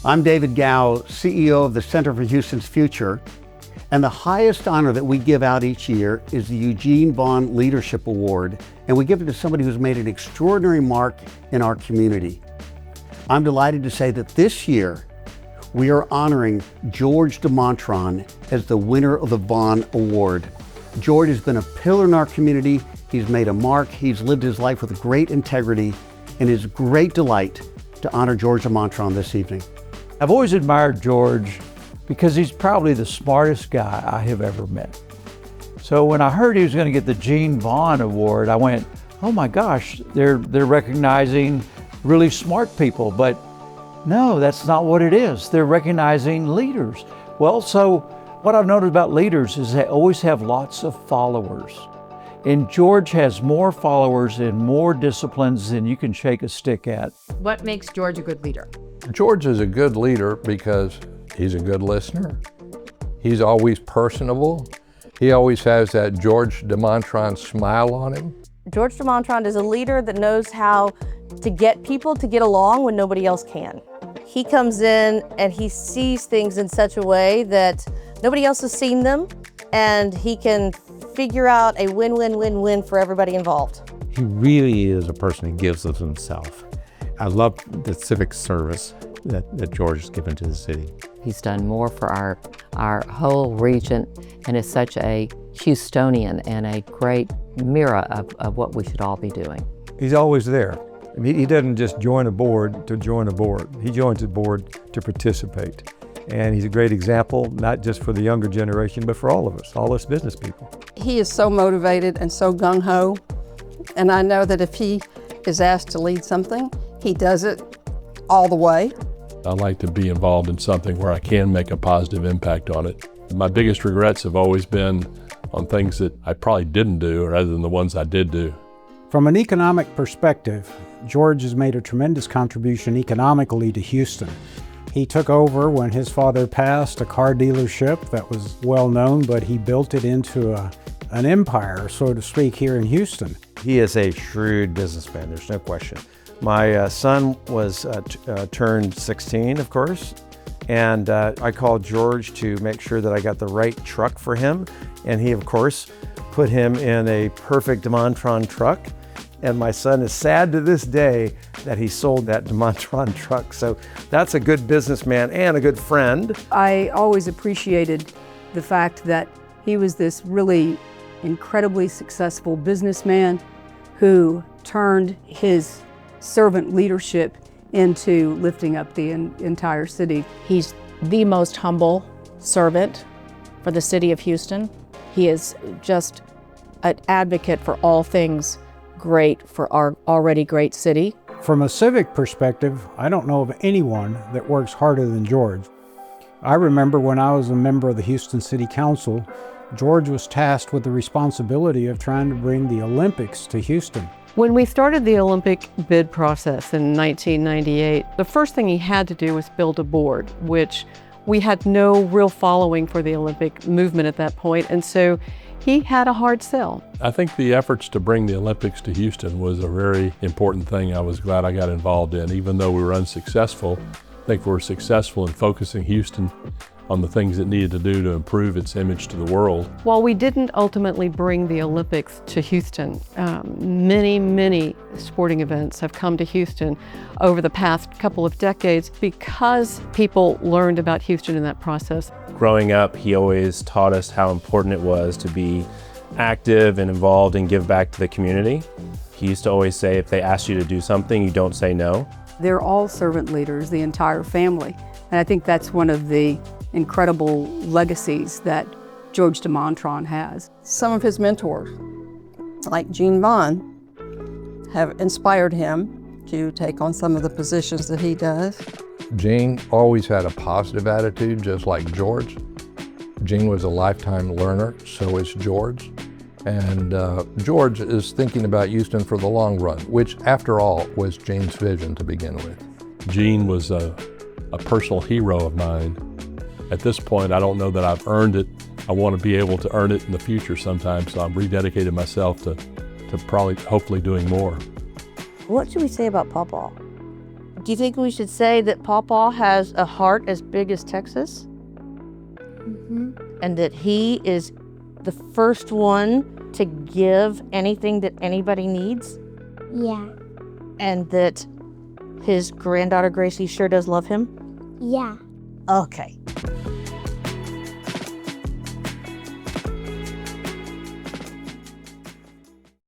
I'm David Gow, CEO of the Center for Houston's Future, and the highest honor that we give out each year is the Eugene Vaughan Leadership Award, and we give it to somebody who's made an extraordinary mark in our community. I'm delighted to say that this year, we are honoring George DeMontrond as the winner of the Vaughan Award. George has been a pillar in our community. He's made a mark. He's lived his life with great integrity, and it's a great delight to honor George DeMontrond this evening. I've always admired George because he's probably the smartest guy I have ever met. So when I heard he was going to get the Gene Vaughan Award, I went, oh my gosh, they're recognizing really smart people. But no, that's not what it is. They're recognizing leaders. Well, so what I've noticed about leaders is they always have lots of followers. And George has more followers in more disciplines than you can shake a stick at. What makes George a good leader? George is a good leader because he's a good listener. He's always personable. He always has that George DeMontrond smile on him. George DeMontrond is a leader that knows how to get people to get along when nobody else can. He comes in and he sees things in such a way that nobody else has seen them, and he can figure out a win-win-win-win for everybody involved. He really is a person who gives of himself. I love the civic service that George has given to the city. He's done more for our whole region and is such a Houstonian and a great mirror of what we should all be doing. He's always there. I mean, he doesn't just join a board to join a board. He joins a board to participate. And he's a great example, not just for the younger generation, but for all of us business people. He is so motivated and so gung-ho, and I know that if he is asked to lead something, he does it all the way. I like to be involved in something where I can make a positive impact on it. My biggest regrets have always been on things that I probably didn't do rather than the ones I did do. From an economic perspective, George has made a tremendous contribution economically to Houston. He took over when his father passed a car dealership that was well known, but he built it into an empire, so to speak, here in Houston. He is a shrewd businessman, there's no question. My son was turned 16, of course, and I called George to make sure that I got the right truck for him, and he, of course, put him in a perfect DeMontrond truck. And my son is sad to this day that he sold that DeMontrond truck. So that's a good businessman and a good friend. I always appreciated the fact that he was this really incredibly successful businessman who turned his servant leadership into lifting up the entire city. He's the most humble servant for the city of Houston. He is just an advocate for all things great for our already great city. From a civic perspective, I don't know of anyone that works harder than George. I remember when I was a member of the Houston City Council, George was tasked with the responsibility of trying to bring the Olympics to Houston. When we started the Olympic bid process in 1998, the first thing he had to do was build a board, which we had no real following for the Olympic movement at that point, and so he had a hard sell. I think the efforts to bring the Olympics to Houston was a very important thing I was glad I got involved in. Even though we were unsuccessful, I think we were successful in focusing Houston on the things it needed to do to improve its image to the world. While we didn't ultimately bring the Olympics to Houston, many sporting events have come to Houston over the past couple of decades because people learned about Houston in that process. Growing up, he always taught us how important it was to be active and involved and give back to the community. He used to always say, if they ask you to do something, you don't say no. They're all servant leaders, the entire family. And I think that's one of the incredible legacies that George DeMontrond has. Some of his mentors, like Gene Vaughan, have inspired him to take on some of the positions that he does. Gene always had a positive attitude, just like George. Gene was a lifetime learner, so is George. And George is thinking about Houston for the long run, which, after all, was Gene's vision to begin with. Gene was a personal hero of mine. At this point, I don't know that I've earned it. I want to be able to earn it in the future sometime, so I'm rededicated myself to probably, hopefully doing more. What should we say about Pawpaw? Do you think we should say that Pawpaw has a heart as big as Texas? And that he is the first one to give anything that anybody needs? Yeah. And that his granddaughter Gracie sure does love him? Yeah. Okay.